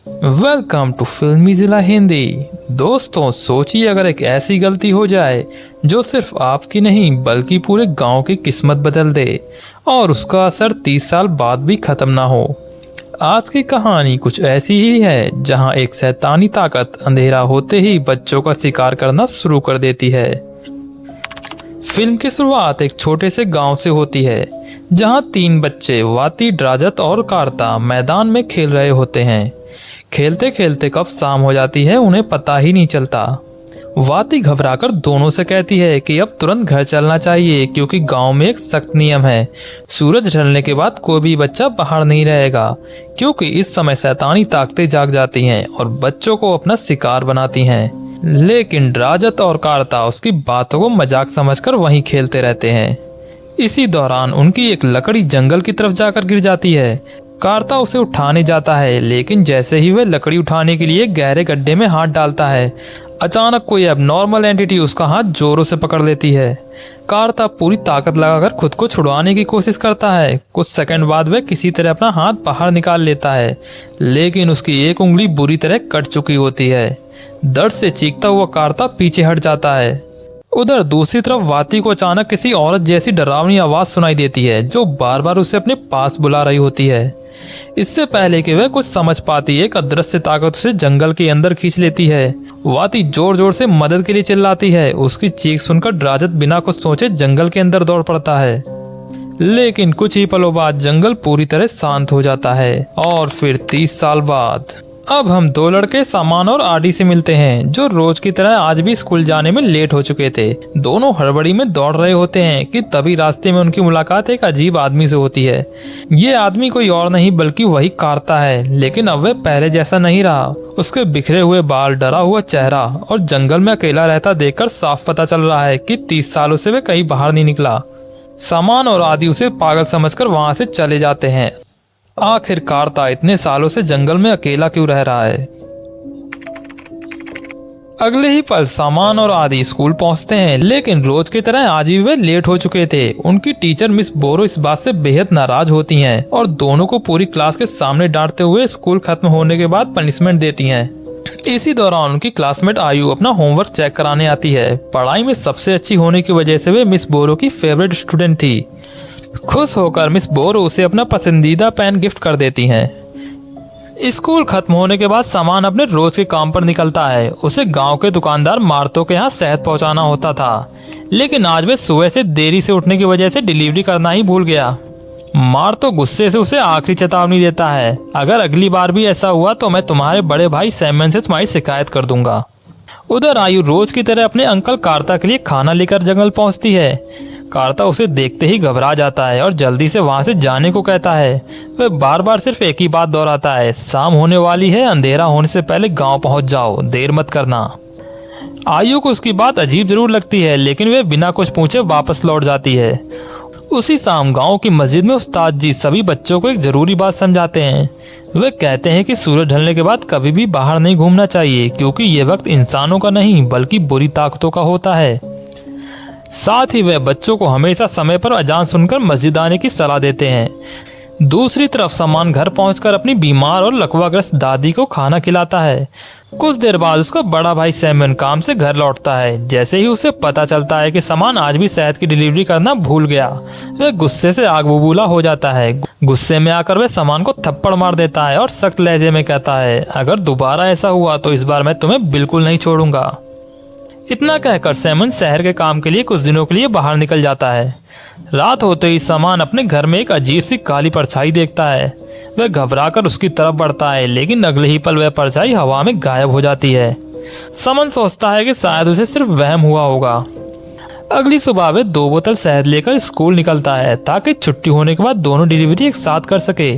Welcome to फिल्मी जिला हिंदी। दोस्तों, सोचिए अगर एक ऐसी गलती हो जाए जो सिर्फ आपकी नहीं बल्कि पूरे गांव की किस्मत बदल दे और उसका असर 30 साल बाद भी खत्म ना हो। आज की कहानी कुछ ऐसी ही है जहां एक शैतानी ताकत अंधेरा होते ही बच्चों का शिकार करना शुरू कर देती है। फिल्म की शुरुआत एक छोटे से गांव से होती है जहां 3 बच्चे वाती, ड्राजत और कार्ता मैदान में खेल रहे होते हैं। खेलते खेलते कब शाम हो जाती है उन्हें पता ही नहीं चलता। वाती घबराकर दोनों से कहती है कि अब तुरंत घर चलना चाहिए क्योंकि गांव में एक सख्त नियम है, सूरज ढलने के बाद कोई भी बच्चा बाहर नहीं रहेगा क्योंकि इस समय शैतानी ताकतें जाग जाती हैं और बच्चों को अपना शिकार बनाती हैं। लेकिन ड्राजत और कार्ता उसकी बातों को मजाक समझकर वहीं खेलते रहते हैं। इसी दौरान उनकी एक लकड़ी जंगल की तरफ जाकर गिर जाती है। कार्ता उसे उठाने जाता है लेकिन जैसे ही वह लकड़ी उठाने के लिए गहरे गड्ढे में हाथ डालता है, अचानक कोई एबनॉर्मल एंटिटी उसका हाथ जोरों से पकड़ लेती है। कार्ता पूरी ताकत लगाकर खुद को छुड़वाने की कोशिश करता है। कुछ सेकंड बाद वह किसी तरह अपना हाथ बाहर निकाल लेता है, लेकिन उसकी एक उंगली बुरी तरह कट चुकी होती है। दर्द से चीखता हुआ कार्ता पीछे हट जाता है। उधर दूसरी तरफ वाती को अचानक किसी औरत जैसी डरावनी आवाज सुनाई देती है जो बार बार उसे अपने पास बुला रही होती है। इससे पहले कि वह कुछ समझ पाती, एक अदृश्य ताकत उसे जंगल के अंदर खींच लेती है। वाती जोर जोर से मदद के लिए चिल्लाती है। उसकी चीख सुनकर ड्राजत बिना कुछ सोचे जंगल के अंदर दौड़ पड़ता है, लेकिन कुछ ही पलों बाद जंगल पूरी तरह शांत हो जाता है। और फिर 30 साल बाद अब हम 2 लड़के सामान और आदि से मिलते हैं जो रोज की तरह आज भी स्कूल जाने में लेट हो चुके थे। दोनों हड़बड़ी में दौड़ रहे होते हैं कि तभी रास्ते में उनकी मुलाकात एक अजीब आदमी से होती है। ये आदमी कोई और नहीं बल्कि वही कार्ता है, लेकिन अब वह पहले जैसा नहीं रहा। उसके बिखरे हुए बाल, डरा हुआ चेहरा और जंगल में अकेला रहता देखकर साफ पता चल रहा है कि 30 सालों से वह कहीं बाहर नहीं निकला। सामान और आदि उसे पागल समझकर वहां से चले जाते हैं। आखिर कार्ता इतने सालों से जंगल में अकेला क्यों रह रहा है। अगले ही पल सामान और आदि स्कूल पहुंचते हैं, लेकिन रोज की तरह आज भी वे लेट हो चुके थे। उनकी टीचर मिस बोरो इस बात से बेहद नाराज होती हैं और दोनों को पूरी क्लास के सामने डांटते हुए स्कूल खत्म होने के बाद पनिशमेंट देती हैं। इसी दौरान उनकी क्लासमेट आयु अपना होमवर्क चेक कराने आती है। पढ़ाई में सबसे अच्छी होने की वजह से वे मिस बोरो की फेवरेट स्टूडेंट थी। खुश होकर मिस बोरो उसे अपना पसंदीदा पेन गिफ्ट कर देती हैं। स्कूल खत्म होने के बाद सामान अपने रोज के काम पर निकलता है। उसे गांव के दुकानदार मार्तो के यहाँ शहद पहुंचाना होता था, लेकिन आज वे सुबह से देरी से उठने की वजह से डिलीवरी करना ही भूल गया। मार्तो गुस्से से उसे आखिरी चेतावनी देता है, अगर अगली बार भी ऐसा हुआ तो मैं तुम्हारे बड़े भाई सैमन से तुम्हारी शिकायत कर दूंगा। उधर आयु रोज की तरह अपने अंकल कार्ता के लिए खाना लेकर जंगल पहुंचती है। कार्ता उसे देखते ही घबरा जाता है और जल्दी से वहां से जाने को कहता है। वह बार बार सिर्फ एक ही बात दोहराता है, शाम होने वाली है, अंधेरा होने से पहले गांव पहुंच जाओ, देर मत करना। आयु को उसकी बात अजीब जरूर लगती है, लेकिन वह बिना कुछ पूछे वापस लौट जाती है। उसी शाम गांव की मस्जिद में उस्ताद जी सभी बच्चों को एक जरूरी बात समझाते हैं। वे कहते हैं कि सूरज ढलने के बाद कभी भी बाहर नहीं घूमना चाहिए क्योंकि ये वक्त इंसानों का नहीं बल्कि बुरी ताकतों का होता है। साथ ही वह बच्चों को हमेशा समय पर अजान सुनकर मस्जिद आने की सलाह देते हैं। दूसरी तरफ सामान घर पहुंचकर अपनी बीमार और लकवाग्रस्त दादी को खाना खिलाता है। कुछ देर बाद उसका बड़ा भाई सैमन काम से घर लौटता है। जैसे ही उसे पता चलता है कि सामान आज भी शहद की डिलीवरी करना भूल गया, वह गुस्से से आग बबूला हो जाता है। गुस्से में आकर वह सामान को थप्पड़ मार देता है और सख्त लहजे में कहता है, अगर दोबारा ऐसा हुआ तो इस बार मैं तुम्हें बिल्कुल नहीं छोड़ूंगा। इतना कहकर सैमन शहर के काम के लिए कुछ दिनों के लिए बाहर निकल जाता है। रात होते ही सामान अपने घर में एक अजीब सी काली परछाई देखता है। वह घबराकर उसकी तरफ बढ़ता है, लेकिन अगले ही पल वह परछाई हवा में गायब हो जाती है। समन सोचता है कि शायद उसे सिर्फ वहम हुआ होगा। अगली सुबह वह 2 बोतल शहद लेकर स्कूल निकलता है ताकि छुट्टी होने के बाद दोनों डिलीवरी एक साथ कर सके,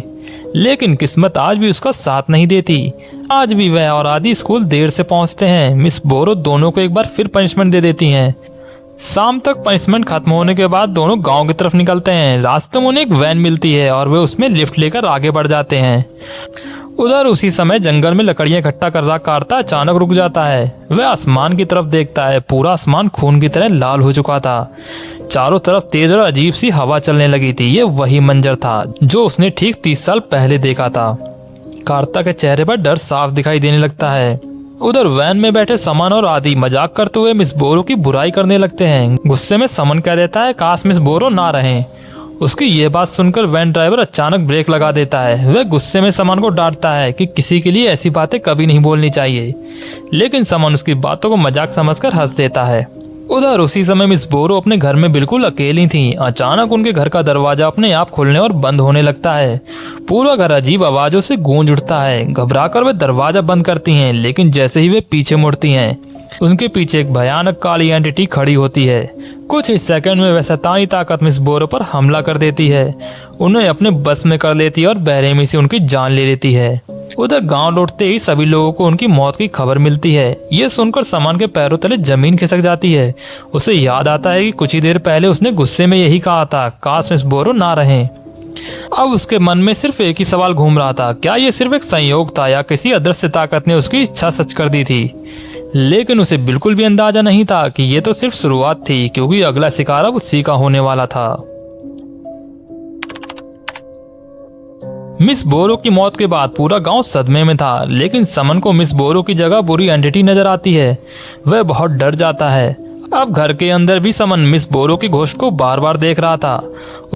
लेकिन किस्मत आज भी उसका साथ नहीं देती। आज भी वह और आदि स्कूल देर से पहुंचते हैं। मिस बोरो दोनों को एक बार फिर पनिशमेंट दे देती हैं। शाम तक पनिशमेंट खत्म होने के बाद दोनों गांव की तरफ निकलते हैं। रास्ते में उन्हें एक वैन मिलती है और वे उसमें लिफ्ट लेकर आगे बढ़ जाते हैं। उधर उसी समय जंगल में लकड़ियां इकट्ठा कर रहा कार्ता अचानक रुक जाता है। वह आसमान की तरफ देखता है। पूरा आसमान खून की तरह लाल हो चुका था। चारों तरफ तेज और अजीब सी हवा चलने लगी थी। ये वही मंजर था जो उसने ठीक 30 साल पहले देखा था। कार्ता के चेहरे पर डर साफ दिखाई देने लगता है। उधर वैन में बैठे समन और आदि मजाक करते हुए मिस बोरो की बुराई करने लगते हैं। गुस्से में समन कह देता है काश मिस बोरो ना रहें। उसकी ये बात सुनकर वैन ड्राइवर अचानक ब्रेक लगा देता है। वह गुस्से में समन को डांटता है कि किसी के लिए ऐसी बातें कभी नहीं बोलनी चाहिए, लेकिन समन उसकी बातों को मजाक समझकर हंस देता है। उधर उसी समय मिस बोरो अपने घर में बिल्कुल अकेली थीं। अचानक उनके घर का दरवाजा अपने आप खुलने और बंद होने लगता है। पूरा घर अजीब आवाजों से गूंज उठता है। घबराकर वे दरवाजा बंद करती हैं, लेकिन जैसे ही वे पीछे मुड़ती हैं उनके पीछे एक भयानक काली एंटिटी खड़ी होती है। कुछ ही सेकंड में वह शैतानी ताकत मिस बोरो पर हमला कर देती है, उन्हें अपने बस में कर लेती है और बेरहमी से उनकी जान ले लेती है। उधर गांव लौटते ही सभी लोगों को उनकी मौत की खबर मिलती है। ये सुनकर समन के पैरों तले जमीन खिसक जाती है। उसे याद आता है कि कुछ ही देर पहले उसने गुस्से में यही कहा था काश मिस बोरो ना रहें। अब उसके मन में सिर्फ एक ही सवाल घूम रहा था, क्या ये सिर्फ एक संयोग था या किसी अदृश्य ताकत ने उसकी इच्छा सच कर दी थी। लेकिन उसे बिल्कुल भी अंदाजा नहीं था कि ये तो सिर्फ शुरुआत थी, क्योंकि अगला शिकार अब उसी का होने वाला था। मिस बोरो की मौत के बाद पूरा गांव सदमे में था, लेकिन समन को मिस बोरो की जगह बुरी एंटिटी नजर आती है। वह बहुत डर जाता है। अब घर के अंदर भी समन मिस बोरो की घोष को बार बार देख रहा था।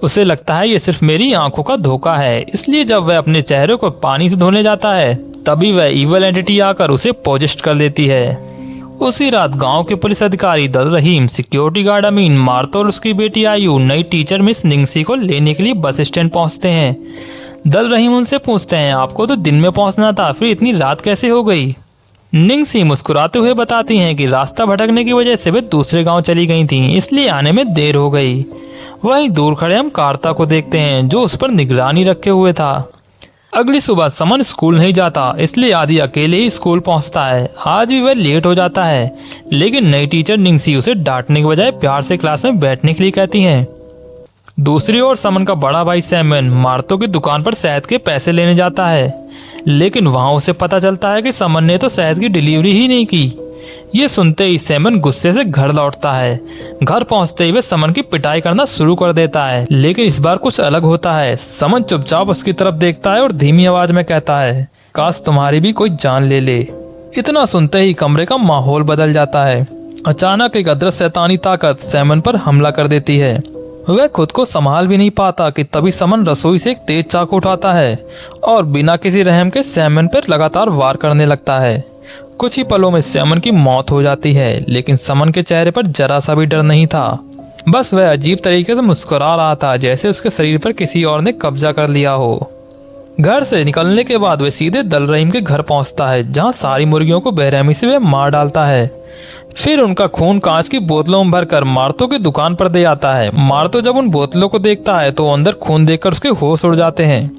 उसे लगता है ये सिर्फ मेरी आंखों का धोखा है, इसलिए जब वह अपने चेहरे को पानी से धोने जाता है तभी वह इवल एंटिटी आकर उसे पोजेस्ट कर लेती है। उसी रात गांव के पुलिस अधिकारी दल रहीम, सिक्योरिटी गार्ड अमीन, मार्तो और उसकी बेटी आयु नई टीचर मिस निंगसी को लेने के लिए बस स्टैंड पहुंचते हैं। दल रहीम उनसे पूछते हैं आपको तो दिन में पहुंचना था, फिर इतनी रात कैसे हो गई। निंगसी मुस्कुराते हुए बताती हैं कि रास्ता भटकने की वजह से वे दूसरे गांव चली गई थीं, इसलिए आने में देर हो गई। वहीं दूर खड़े हम कार्ता को देखते हैं जो उस पर निगरानी रखे हुए था। अगली सुबह समन स्कूल नहीं जाता, इसलिए आदि अकेले ही स्कूल पहुंचता है। आज भी वह लेट हो जाता है, लेकिन नई टीचर निंगसी उसे डांटने के बजाय प्यार से क्लास में बैठने के लिए कहती हैं। दूसरी ओर समन का बड़ा भाई सैमन मार्तो की दुकान पर शहद के पैसे लेने जाता है, लेकिन वहां उसे पता चलता है कि समन ने तो शहद की डिलीवरी ही नहीं की। ये सुनते ही सैमन गुस्से से घर लौटता है। घर पहुंचते ही वह समन की पिटाई करना शुरू कर देता है, लेकिन इस बार कुछ अलग होता है। समन चुपचाप उसकी तरफ देखता है और धीमी आवाज में कहता है काश तुम्हारी भी कोई जान ले ले। इतना सुनते ही कमरे का माहौल बदल जाता है। अचानक एक अदृश्य शैतानी ताकत सैमन पर हमला कर देती है। वह खुद को संभाल भी नहीं पाता कि तभी समन रसोई से एक तेज चाकू उठाता है और बिना किसी रहम के सैमन पर लगातार वार करने लगता है। कुछ ही पलों में सैमन की मौत हो जाती है, लेकिन समन के चेहरे पर जरा सा भी डर नहीं था। बस वह अजीब तरीके से मुस्कुरा रहा था, जैसे उसके शरीर पर किसी और ने कब्जा कर लिया हो। घर से निकलने के बाद वह सीधे दल रहीम के घर पहुंचता है, जहां सारी मुर्गियों को बेरहमी से वह मार डालता है। फिर उनका खून कांच की बोतलों में भरकर मार्तो की दुकान पर दे आता है। मार्तो जब उन बोतलों को देखता है तो अंदर खून देखकर उसके होश उड़ जाते हैं,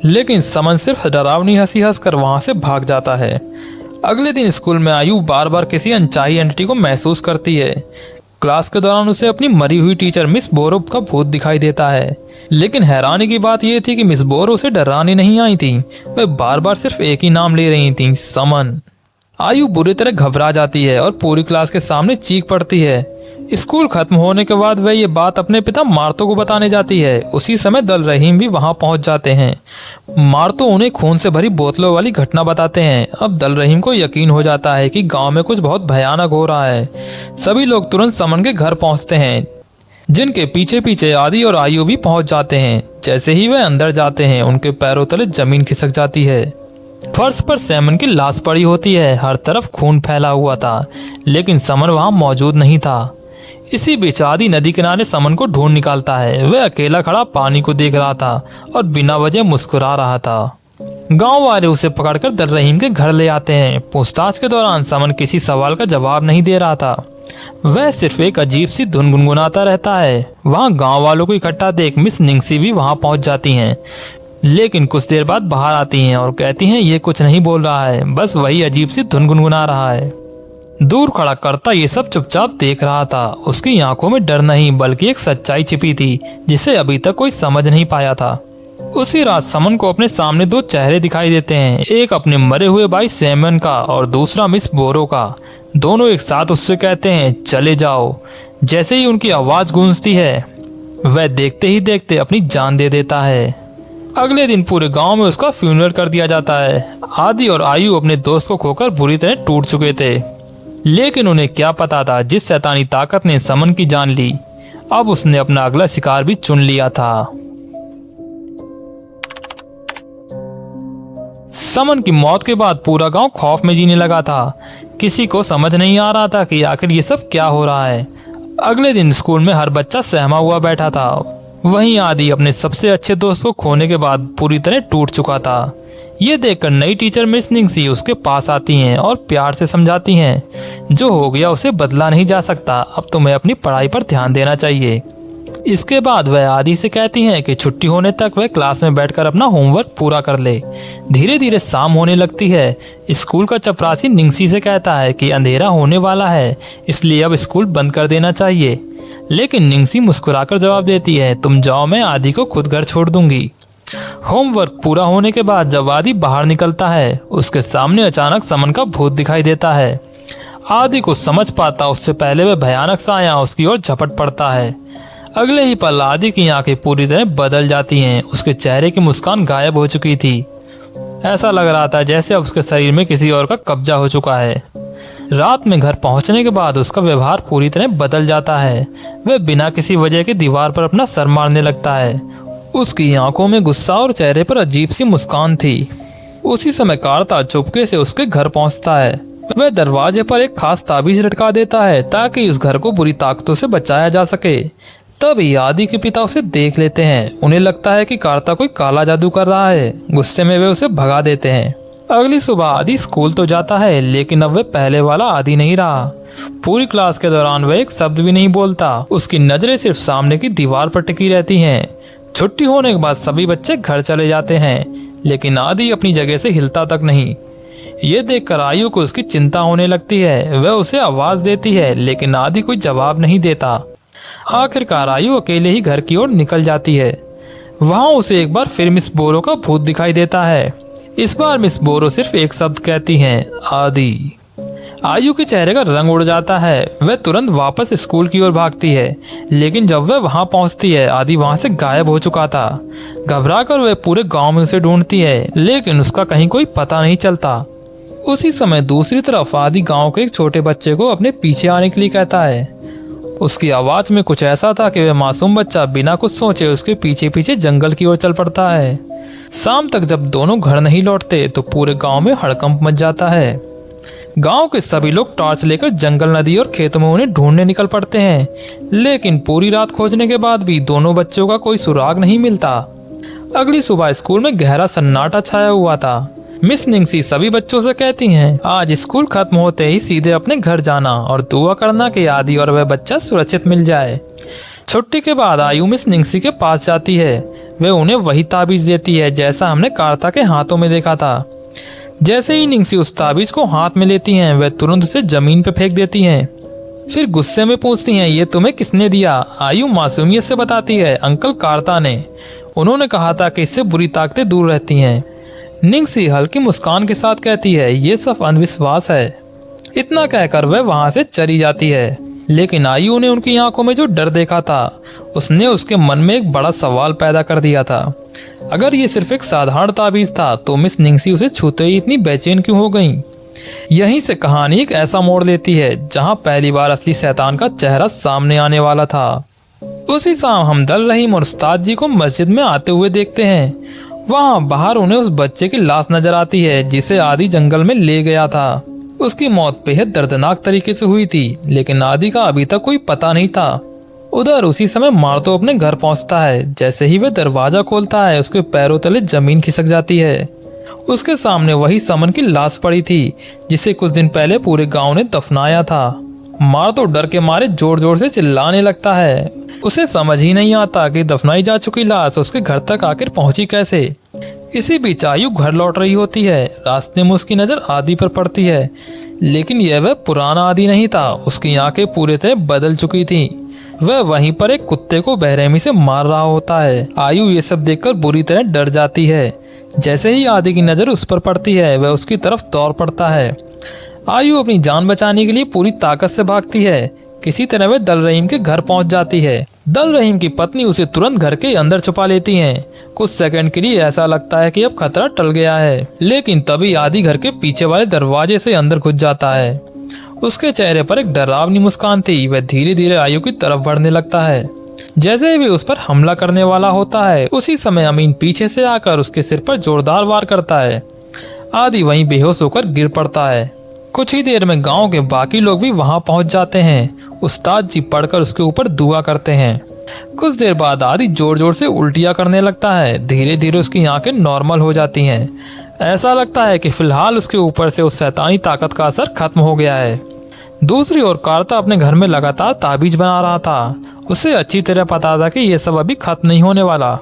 लेकिन समन सिर्फ डरावनी हंसी हंसकर वहां से भाग जाता है। अगले दिन स्कूल में आयु बार बार किसी अनचाही एंटिटी को महसूस करती है। क्लास के दौरान उसे अपनी मरी हुई टीचर मिस बोरो का भूत दिखाई देता है, लेकिन हैरानी की बात यह थी कि मिस बोरो उसे डराने नहीं आई थी। वह बार बार सिर्फ एक ही नाम ले रही थी, समन। आयु बुरी तरह घबरा जाती है और पूरी क्लास के सामने चीख पड़ती है। स्कूल खत्म होने के बाद वह ये बात अपने पिता मार्तो को बताने जाती है। उसी समय दल रहीम भी वहां पहुंच जाते हैं। मार्तो उन्हें खून से भरी बोतलों वाली घटना बताते हैं। अब दल रहीम को यकीन हो जाता है कि गांव में कुछ बहुत भयानक हो रहा है। सभी लोग तुरंत समन के घर पहुंचते हैं, जिनके पीछे पीछे आदि और आयु भी पहुंच जाते हैं। जैसे ही वह अंदर जाते हैं उनके पैरों तले जमीन खिसक जाती है। फर्श पर सैमन की लाश पड़ी होती है, हर तरफ खून फैला हुआ था, लेकिन समन वहां मौजूद नहीं था। इसी बीच आदि नदी किनारे समन को ढूंढ निकालता है। वह अकेला खड़ा पानी को देख रहा था और बिना वजह मुस्कुरा रहा था। गांव वाले उसे पकड़कर दल रहीम के घर ले आते हैं। पूछताछ के दौरान समन किसी सवाल का जवाब नहीं दे रहा था। वह सिर्फ एक अजीब सी धुन गुनगुनाता रहता है। वहां गांव वालों को इकट्ठा देख मिस निंगसी भी वहां पहुंच जाती हैं, लेकिन कुछ देर बाद बाहर आती हैं और कहती हैं ये कुछ नहीं बोल रहा है, बस वही अजीब सी धुन गुनगुना रहा है। दूर खड़ा करता ये सब चुपचाप देख रहा था। उसकी आंखों में डर नहीं बल्कि एक सच्चाई छिपी थी, जिसे अभी तक कोई समझ नहीं पाया था। उसी रात समन को अपने सामने दो चेहरे दिखाई देते हैं, एक अपने मरे हुए भाई सैमन का और दूसरा मिस बोरो का। दोनों एक साथ उससे कहते हैं चले जाओ। जैसे ही उनकी आवाज गूंजती है वह देखते ही देखते अपनी जान दे देता है। अगले दिन पूरे गांव में उसका फ्यूनरल कर दिया जाता है। आदि और आयु अपने दोस्त को खोकर बुरी तरह टूट चुके थे, लेकिन उन्हें क्या पता था जिस शैतानी ताकत ने समन की जान ली, अब उसने अपना अगला शिकार भी चुन लिया था। समन की मौत के बाद पूरा गांव खौफ में जीने लगा था। किसी को समझ नहीं आ रहा था कि आखिर ये सब क्या हो रहा है। अगले दिन स्कूल में हर बच्चा सहमा हुआ बैठा था। वहीं आदि अपने सबसे अच्छे दोस्त को खोने के बाद पूरी तरह टूट चुका था। ये देखकर नई टीचर मिस निंगसी उसके पास आती हैं और प्यार से समझाती हैं, जो हो गया उसे बदला नहीं जा सकता, अब तुम्हें अपनी पढ़ाई पर ध्यान देना चाहिए। इसके बाद वह आदि से कहती हैं कि छुट्टी होने तक वह क्लास में बैठकर अपना होमवर्क पूरा कर ले। धीरे धीरे शाम होने लगती है। स्कूल का चपरासी निंगसी से कहता है कि अंधेरा होने वाला है, इसलिए अब स्कूल बंद कर देना चाहिए। लेकिन निंगसी मुस्कुराकर जवाब देती है, तुम जाओ, मैं आदि को खुद घर छोड़ दूंगी। होमवर्क पूरा होने के बाद जब आदि बाहर निकलता है, उसके सामने अचानक समन का भूत दिखाई देता है। आदि को समझ पाता उससे पहले वह भयानक साया उसकी ओर झपट पड़ता है। अगले ही पल आदि की आंखें पूरी तरह बदल जाती हैं। उसके चेहरे की मुस्कान गायब हो चुकी थी। ऐसा लग रहा था जैसे अब उसके शरीर में किसी और का कब्जा हो चुका है। रात में घर पहुंचने के बाद उसका व्यवहार पूरी तरह बदल जाता है। वह बिना किसी वजह के दीवार पर अपना सर मारने लगता है। उसकी आंखों में गुस्सा और चेहरे पर अजीब सी मुस्कान थी। उसी समय कार्ता चुपके से उसके घर पहुंचता है। वह दरवाजे पर एक खास ताबीज लटका देता है ताकि उस घर को बुरी ताकतों से बचाया जा सके। तभी आदि के पिता उसे देख लेते हैं। उन्हें लगता है कि कार्ता कोई काला जादू कर रहा है। गुस्से में वे उसे भगा देते हैं। अगली सुबह आदि स्कूल तो जाता है, लेकिन अब वह पहले वाला आदि नहीं रहा। पूरी क्लास के दौरान वह एक शब्द भी नहीं बोलता। उसकी नजरें सिर्फ सामने की दीवार पर टिकी रहती हैं। छुट्टी होने के बाद सभी बच्चे घर चले जाते हैं, लेकिन आदि अपनी जगह से हिलता तक नहीं। ये देखकर आयु को उसकी चिंता होने लगती है। वह उसे आवाज देती है, लेकिन आदि कोई जवाब नहीं देता। आखिरकार आयु अकेले ही घर की ओर निकल जाती है। वहां उसे एक बार फिर मिस बोरो का भूत दिखाई देता है। इस बार मिस बोरो सिर्फ एक शब्द कहती हैं, आदि। आयु के चेहरे का रंग उड़ जाता है। वह तुरंत वापस स्कूल की ओर भागती है, लेकिन जब वह वहां पहुंचती है, आदि वहां से गायब हो चुका था। घबराकर वह पूरे गांव में उसे ढूंढती है, लेकिन उसका कहीं कोई पता नहीं चलता। उसी समय दूसरी तरफ आदि गांव के एक छोटे बच्चे को अपने पीछे आने के लिए कहता है। उसकी आवाज में कुछ ऐसा था कि वह मासूम बच्चा बिना कुछ सोचे उसके पीछे पीछे जंगल की ओर चल पड़ता है। शाम तक जब दोनों घर नहीं लौटते तो पूरे गांव में हड़कंप मच जाता है। गांव के सभी लोग टॉर्च लेकर जंगल, नदी और खेतों में उन्हें ढूंढने निकल पड़ते हैं, लेकिन पूरी रात खोजने के बाद भी दोनों बच्चों का कोई सुराग नहीं मिलता। अगली सुबह स्कूल में गहरा सन्नाटा छाया हुआ था। मिस निंगसी सभी बच्चों से कहती हैं, आज स्कूल खत्म होते ही सीधे अपने घर जाना और दुआ करना कि आदि और वह बच्चा सुरक्षित मिल जाए। छुट्टी के बाद आयु मिस निंगसी के पास जाती है। वह उन्हें वही ताबीज देती है जैसा हमने कार्ता के हाथों में देखा था। जैसे ही निंगसी उस ताबीज को हाथ में लेती हैं, वह तुरंत उसे जमीन पर फेंक देती हैं। फिर गुस्से में पूछती हैं, ये तुम्हें किसने दिया? आयु मासूमियत से बताती है, अंकल कार्ता ने। उन्होंने कहा था कि इससे बुरी ताकतें दूर रहती हैं। निंगसी हल्की मुस्कान के साथ कहती है, ये सब अंधविश्वास है। इतना कहकर वह वहां से चली जाती है, लेकिन आयु ने उनकी आंखों में जो डर देखा था, उसने उसके मन में एक बड़ा सवाल पैदा कर दिया था। अगर ये सिर्फ एक साधारण ताबीज था तो मिस निंगसी उसे छूते ही इतनी बेचैन क्यों हो गई? यहीं से कहानी एक ऐसा मोड़ लेती है जहां पहली बार असली शैतान का चेहरा सामने आने वाला था। उसी शाम हम दल रहीम और उस्ताद जी को मस्जिद में आते हुए देखते हैं। वहां बाहर उन्हें उस बच्चे की लाश नजर आती है जिसे आदि जंगल में ले गया था। उसकी मौत बेहद दर्दनाक तरीके से हुई थी, लेकिन आदि का अभी तक कोई पता नहीं था। उधर उसी समय मार्तो अपने घर पहुंचता है। जैसे ही वह दरवाजा खोलता है, उसके पैरों तले जमीन खिसक जाती है। उसके सामने वही समन की लाश पड़ी थी जिसे कुछ दिन पहले पूरे गांव ने दफनाया था। मार्तो डर के मारे जोर जोर से चिल्लाने लगता है। उसे समझ ही नहीं आता कि दफनाई जा चुकी लाश उसके घर तक आकर पहुंची कैसे। इसी बीच आयु घर लौट रही होती है। रास्ते में उसकी नजर आदि पर पड़ती है, लेकिन यह वह पुराना आदि नहीं था। उसकी आंखें पूरे तरह बदल चुकी थी। वह वहीं पर एक कुत्ते को बेरहमी से मार रहा होता है। आयु ये सब देखकर बुरी तरह डर जाती है। जैसे ही आदि की नजर उस पर पड़ती है, वह उसकी तरफ दौड़ पड़ता है। आयु अपनी जान बचाने के लिए पूरी ताकत से भागती है। किसी तरह वह दल रहीम के घर पहुंच जाती है। दल रहीम की पत्नी उसे तुरंत घर के अंदर छुपा लेती हैं। कुछ सेकंड के लिए ऐसा लगता है कि अब खतरा टल गया है, लेकिन तभी आदि घर के पीछे वाले दरवाजे से अंदर घुस जाता है। उसके चेहरे पर एक डरावनी मुस्कान थी। वह धीरे धीरे आयु की तरफ बढ़ने लगता है, जैसे ही उस पर हमला करने वाला होता है। उसी समय अमीन पीछे से आकर उसके सिर पर जोरदार वार करता है। आदि वहीं बेहोश होकर गिर पड़ता है। कुछ ही देर में गांव के बाकी लोग भी वहां पहुंच जाते हैं। उस्ताद जी पढ़कर उसके ऊपर दुआ करते हैं। कुछ देर बाद आदि जोर जोर से उल्टियां करने लगता है। धीरे धीरे उसकी आंखें नॉर्मल हो जाती हैं। ऐसा लगता है कि फिलहाल उसके ऊपर से उस शैतानी ताकत का असर खत्म हो गया है। दूसरी ओर कार्ता अपने घर में लगातार ताबीज बना रहा था। उसे अच्छी तरह पता था कि यह सब अभी खत्म नहीं होने वाला।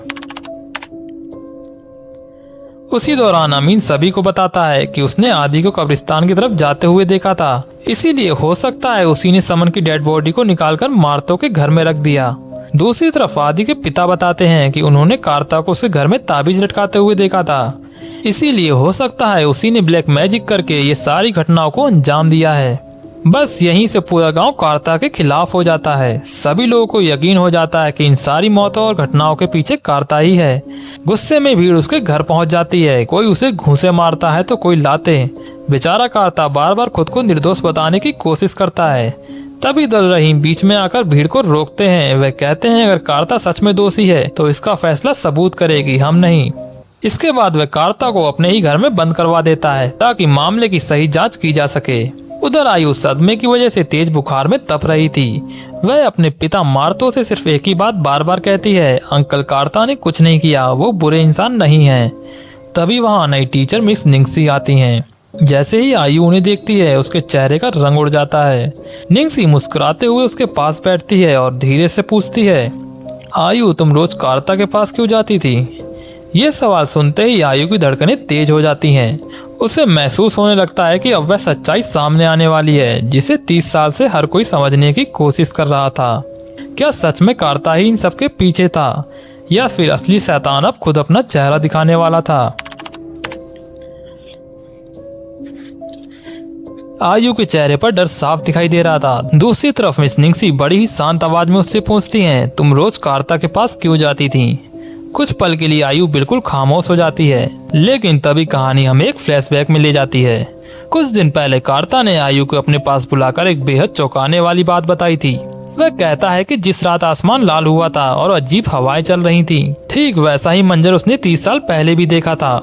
उसी दौरान अमीन सभी को बताता है कि उसने आदि को कब्रिस्तान की तरफ जाते हुए देखा था, इसीलिए हो सकता है उसी ने समन की डेड बॉडी को निकालकर मार्तो के घर में रख दिया। दूसरी तरफ आदि के पिता बताते हैं कि उन्होंने कार्ता को उसके घर में ताबीज लटकाते हुए देखा था, इसीलिए हो सकता है उसी ने ब्लैक मैजिक करके ये सारी घटनाओं को अंजाम दिया है। बस यहीं से पूरा गांव कार्ता के खिलाफ हो जाता है। सभी लोगों को यकीन हो जाता है कि इन सारी मौतों और घटनाओं के पीछे कार्ता ही है। गुस्से में भीड़ उसके घर पहुंच जाती है। कोई उसे घूंसे मारता है तो कोई लाते। बेचारा कार्ता बार बार खुद को निर्दोष बताने की कोशिश करता है। तभी दल रहीम बीच में आकर भीड़ को रोकते हैं। वह कहते हैं अगर कार्ता सच में दोषी है तो इसका फैसला सबूत करेगी, हम नहीं। इसके बाद वह कार्ता को अपने ही घर में बंद करवा देता है ताकि मामले की सही जांच की जा सके। उधर आयु सदमे की वजह से तेज बुखार में तप रही थी। वह अपने पिता मार्तो से सिर्फ एक ही बात बार बार कहती है, अंकल कार्ता ने कुछ नहीं किया, वो बुरे इंसान नहीं हैं। तभी वहाँ नई टीचर मिस निंगसी आती हैं। जैसे ही आयु उन्हें देखती है उसके चेहरे का रंग उड़ जाता है। निंगसी मुस्कुराते हुए उसके पास बैठती है और धीरे से पूछती है, आयु तुम रोज कार्ता के पास क्यों जाती थी? ये सवाल सुनते ही आयु की धड़कनें तेज हो जाती हैं। उसे महसूस होने लगता है कि अब वह सच्चाई सामने आने वाली है जिसे 30 साल से हर कोई समझने की कोशिश कर रहा था। क्या सच में कार्ता ही इन सबके पीछे था या फिर असली शैतान अब खुद अपना चेहरा दिखाने वाला था? आयु के चेहरे पर डर साफ दिखाई दे रहा था। दूसरी तरफ मिस निंगसी बड़ी ही शांत आवाज में उससे पूछती हैं, तुम रोज कार्ता के पास क्यों जाती थी? कुछ पल के लिए आयु बिल्कुल खामोश हो जाती है, लेकिन तभी कहानी हमें एक फ्लैशबैक में ले जाती है। कुछ दिन पहले कार्ता ने आयु को अपने पास बुलाकर एक बेहद चौंकाने वाली बात बताई थी। वह कहता है कि जिस रात आसमान लाल हुआ था और अजीब हवाएं चल रही थी, ठीक वैसा ही मंजर उसने 30 साल पहले भी देखा था।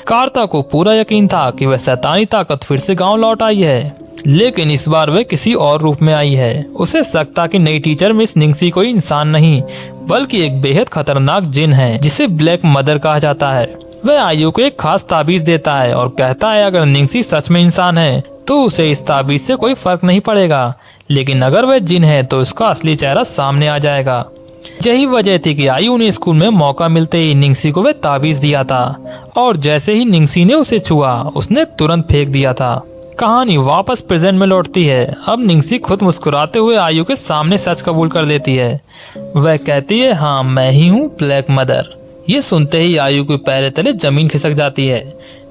कार्ता को पूरा यकीन था कि वह शैतानी ताकत फिर से गाँव लौट आई है, लेकिन इस बार वह किसी और रूप में आई है। उसे शक था कि नई टीचर मिस निंगसी कोई इंसान नहीं बल्कि एक बेहद खतरनाक जिन है जिसे ब्लैक मदर कहा जाता है। वह आयु को एक खास ताबीज देता है और कहता है अगर निंगसी सच में इंसान है तो उसे इस ताबीज से कोई फर्क नहीं पड़ेगा, लेकिन अगर वह जिन है तो उसका असली चेहरा सामने आ जाएगा। यही वजह थी कि आयु ने स्कूल में मौका मिलते ही निंगसी को वह ताबीज दिया था और जैसे ही निंगसी ने उसे छुआ उसने तुरंत फेंक दिया था। कहानी वापस प्रेजेंट में लौटती है। अब निंगसी खुद मुस्कुराते हुए आयु के सामने सच कबूल कर लेती है। वह कहती है, हाँ मैं ही हूँ ब्लैक मदर। ये सुनते ही आयु के पैर तले जमीन खिसक जाती है।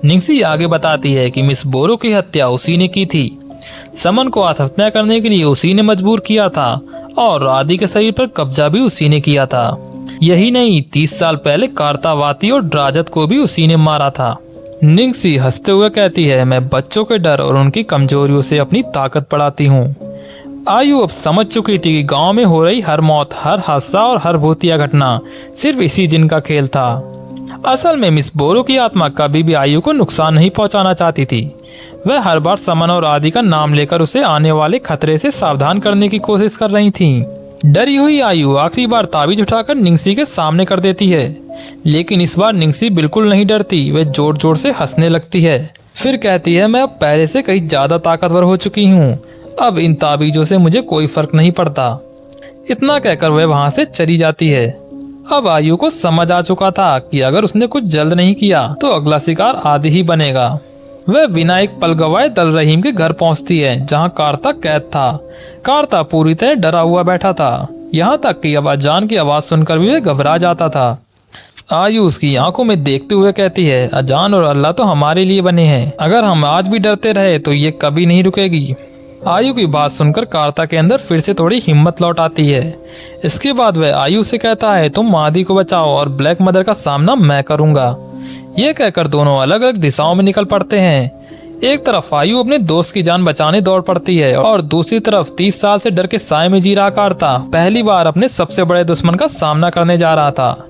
निंगसी आगे बताती है कि मिस बोरो की हत्या उसी ने की थी। समन को आत्महत्या करने के लिए उसी ने मजबूर किया था और आदि के शरीर पर कब्जा भी उसी ने किया था। यही नहीं, 30 साल पहले कार्तावाती और ड्राजत को भी उसी ने मारा था। निंगसी हंसते हुए कहती है, मैं बच्चों के डर और उनकी कमजोरियों से अपनी ताकत बढ़ाती हूँ। आयु अब समझ चुकी थी कि गांव में हो रही हर मौत, हर हादसा और हर भूतिया घटना सिर्फ इसी जिन का खेल था। असल में मिस बोरो की आत्मा कभी भी आयु को नुकसान नहीं पहुंचाना चाहती थी। वह हर बार समन और आदि का नाम लेकर उसे आने वाले खतरे से सावधान करने की कोशिश कर रही थी। डरी हुई आयु आखिरी बार ताबीज उठाकर निंगसी के सामने कर देती है, लेकिन इस बार निंगसी बिल्कुल नहीं डरती। वह जोर जोर से हंसने लगती है। फिर कहती है, मैं अब पहले से कहीं ज्यादा ताकतवर हो चुकी हूँ। अब इन ताबीजों से मुझे कोई फर्क नहीं पड़ता। इतना कहकर वह वहां से चली जाती है। अब आयु को समझ आ चुका था कि अगर उसने कुछ जल्द नहीं किया तो अगला शिकार आदि ही बनेगा। वह बिना एक पल गवाए दल रहीम के घर पहुंचती है जहां कार्ता कैद था। कार्ता पूरी तरह डरा हुआ बैठा था, यहाँ तक कि अब्बाजान की आवाज सुनकर भी वह घबरा जाता था। आयु उसकी आंखों में देखते हुए कहती है, अजान और अल्लाह तो हमारे लिए बने हैं। अगर हम आज भी डरते रहे तो ये कभी नहीं रुकेगी। आयु की बात सुनकर कार्ता के अंदर फिर से थोड़ी हिम्मत लौट आती है। इसके बाद वह आयु से कहता है, तुम आदि को बचाओ और ब्लैक मदर का सामना मैं करूंगा। ये कहकर दोनों अलग अलग दिशाओं में निकल पड़ते हैं। एक तरफ आयु अपने दोस्त की जान बचाने दौड़ पड़ती है और दूसरी तरफ 30 साल से डर के साए में जी रहा कार्ता पहली बार अपने सबसे बड़े दुश्मन का सामना करने जा रहा था।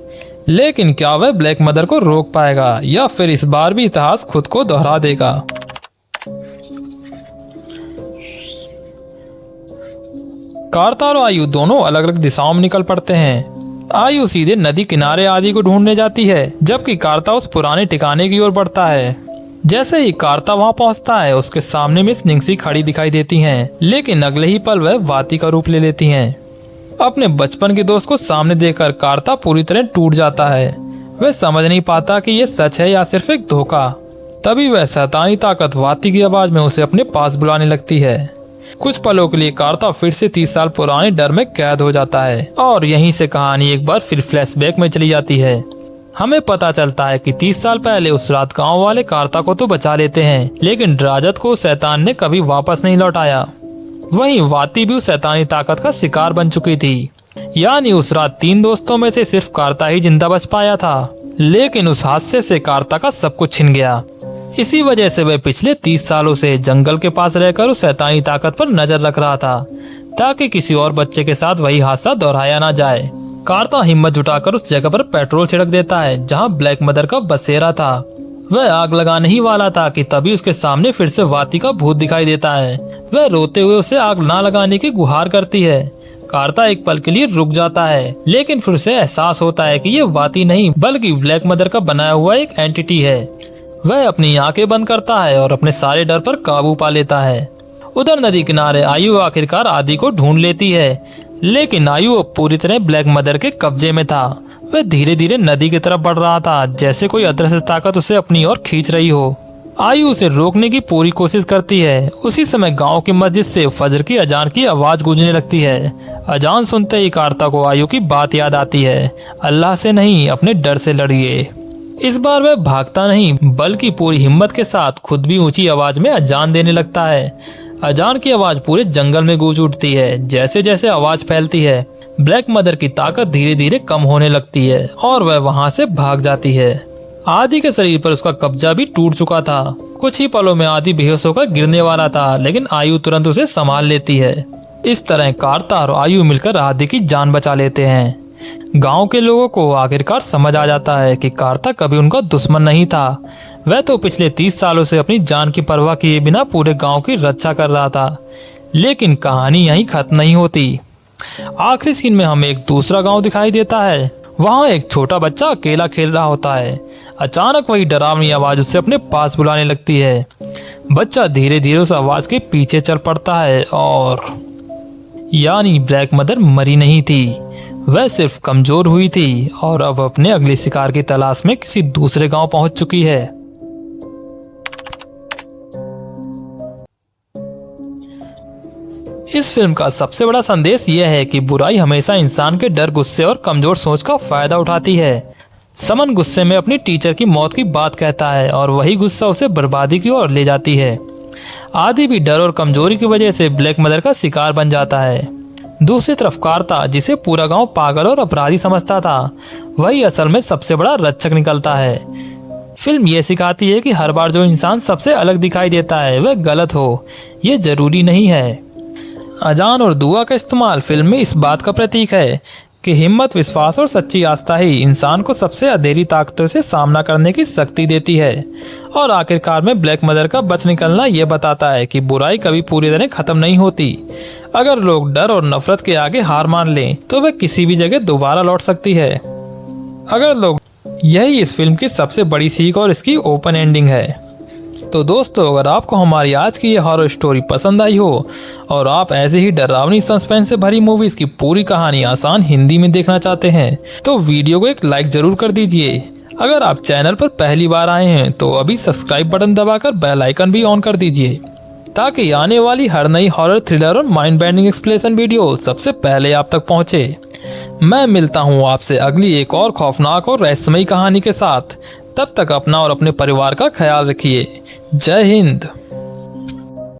लेकिन क्या वह ब्लैक मदर को रोक पाएगा या फिर इस बार भी इतिहास खुद को दोहरा देगा। कार्ता और आयु दोनों अलग अलग दिशाओं में निकल पड़ते हैं। आयु सीधे नदी किनारे आदि को ढूंढने जाती है, जबकि कार्ता उस पुराने ठिकाने की ओर बढ़ता है। जैसे ही कार्ता वहां पहुंचता है, उसके सामने मिस निंगसी खड़ी दिखाई देती हैं, लेकिन अगले ही पल वह वाती का रूप ले लेती हैं। अपने बचपन के दोस्त को सामने देखकर कार्ता पूरी तरह टूट जाता है। वह समझ नहीं पाता कि यह सच है या सिर्फ एक धोखा। तभी वह शैतानी ताकत वाती की आवाज में उसे अपने पास बुलाने लगती है। कुछ पलों के लिए कार्ता फिर से 30 साल पुराने डर में कैद हो जाता है और यहीं से कहानी एक बार फिर फ्लैशबैक में चली जाती है। हमें पता चलता है कि 30 साल पहले उस रात गांव वाले कार्ता को तो बचा लेते हैं, लेकिन राजत को शैतान ने कभी वापस नहीं लौटाया। वहीं वाती भी उस शैतानी ताकत का शिकार बन चुकी थी। यानी उस रात 3 दोस्तों में से सिर्फ कार्ता ही जिंदा बच पाया था, लेकिन उस हादसे से कार्ता का सब कुछ छिन गया। इसी वजह से वह पिछले 30 सालों से जंगल के पास रहकर उस शैतानी ताकत पर नजर रख रहा था, ताकि किसी और बच्चे के साथ वही हादसा दोहराया ना जाए। कार्ता हिम्मत जुटाकर उस जगह पर पेट्रोल छिड़क देता है जहां ब्लैक मदर का बसेरा था। वह आग लगाने ही वाला था कि तभी उसके सामने फिर से वाती का भूत दिखाई देता है। वह रोते हुए उसे आग ना लगाने की गुहार करती है। कार्ता एक पल के लिए रुक जाता है, लेकिन फिर से एहसास होता है कि ये वाती नहीं बल्कि ब्लैक मदर का बनाया हुआ एक एंटिटी है। वह अपनी आंखें बंद करता है और अपने सारे डर पर काबू पा लेता है। उधर नदी किनारे आयु आखिरकार आदि को ढूंढ लेती है, लेकिन आयु अब पूरी तरह ब्लैक मदर के कब्जे में था। वह धीरे धीरे नदी की तरफ बढ़ रहा था, जैसे कोई अदृश्य ताकत उसे अपनी ओर खींच रही हो। आयु उसे रोकने की पूरी कोशिश करती है। उसी समय गांव की मस्जिद से फजर की अजान की आवाज गूंजने लगती है। अजान सुनते ही कार्ता को आयु की बात याद आती है, अल्लाह से नहीं अपने डर से लड़िए। इस बार वह भागता नहीं बल्कि पूरी हिम्मत के साथ खुद भी ऊंची आवाज में अजान देने लगता है। अजान की आवाज पूरे जंगल में गूंज उठती है। जैसे जैसे आवाज फैलती है, ब्लैक मदर की ताकत धीरे धीरे कम होने लगती है और वह वहां से भाग जाती है। आदि के शरीर पर उसका कब्जा भी टूट चुका था। कुछ ही पलों में आदि बेहोश होकर गिरने वाला था, लेकिन आयु तुरंत उसे संभाल लेती है। इस तरह कार्ता और आयु मिलकर आदि की जान बचा लेते हैं। गांव के लोगों को आखिरकार समझ आ जाता है कि कार्ता कभी उनका दुश्मन नहीं था। वह तो पिछले 30 सालों से अपनी जान की परवाह किए बिना पूरे गांव की रक्षा कर रहा था। लेकिन कहानी यहीं खत्म नहीं होती। आखिरी सीन में हमें एक दूसरा गांव दिखाई देता है। वहां एक छोटा बच्चा अकेला खेल रहा होता है। अचानक वही डरावनी आवाज उसे अपने पास बुलाने लगती है। बच्चा धीरे धीरे उस आवाज के पीछे चल पड़ता है और यानी ब्लैक मदर मरी नहीं थी, वह सिर्फ कमजोर हुई थी और अब अपने अगले शिकार की तलाश में किसी दूसरे गांव पहुंच चुकी है। इस फिल्म का सबसे बड़ा संदेश यह है कि बुराई हमेशा इंसान के डर, गुस्से और कमजोर सोच का फायदा उठाती है। समन गुस्से में अपनी टीचर की मौत की बात कहता है और वही गुस्सा उसे बर्बादी की ओर ले जाती है। आदि भी डर और कमजोरी की वजह से ब्लैक मदर का शिकार बन जाता है। दूसरी तरफ कार्ता, जिसे पूरा गांव पागल और अपराधी समझता था, वही असल में सबसे बड़ा रक्षक निकलता है। फिल्म ये सिखाती है कि हर बार जो इंसान सबसे अलग दिखाई देता है वह गलत हो, ये जरूरी नहीं है। अजान और दुआ का इस्तेमाल फिल्म में इस बात का प्रतीक है कि हिम्मत, विश्वास और सच्ची आस्था ही इंसान को सबसे अंधेरी ताकतों से सामना करने की शक्ति देती है। और आखिरकार में ब्लैक मदर का बच निकलना ये बताता है कि बुराई कभी पूरी तरह खत्म नहीं होती। अगर लोग डर और नफरत के आगे हार मान लें तो वह किसी भी जगह दोबारा लौट सकती है। यही इस फिल्म की सबसे बड़ी सीख और इसकी ओपन एंडिंग है। तो दोस्तों, अगर आपको हमारी आज की ये हॉरर स्टोरी पसंद आई हो और आप ऐसे ही डरावनी सस्पेंस से भरी मूवीज की पूरी कहानी आसान हिंदी में देखना चाहते हैं तो वीडियो को एक लाइक जरूर कर दीजिए। अगर आप चैनल पर पहली बार आए हैं तो अभी सब्सक्राइब बटन दबाकर बेल आइकन भी ऑन कर दीजिए, ताकि आने वाली हर नई हॉरर, थ्रिलर और माइंड बेंडिंग एक्सप्लेनेशन वीडियो सबसे पहले आप तक पहुंचे। मैं मिलता हूं आपसे अगली एक और खौफनाक और रहस्यमयी कहानी के साथ। तब तक अपना और अपने परिवार का ख्याल रखिए। जय हिंद।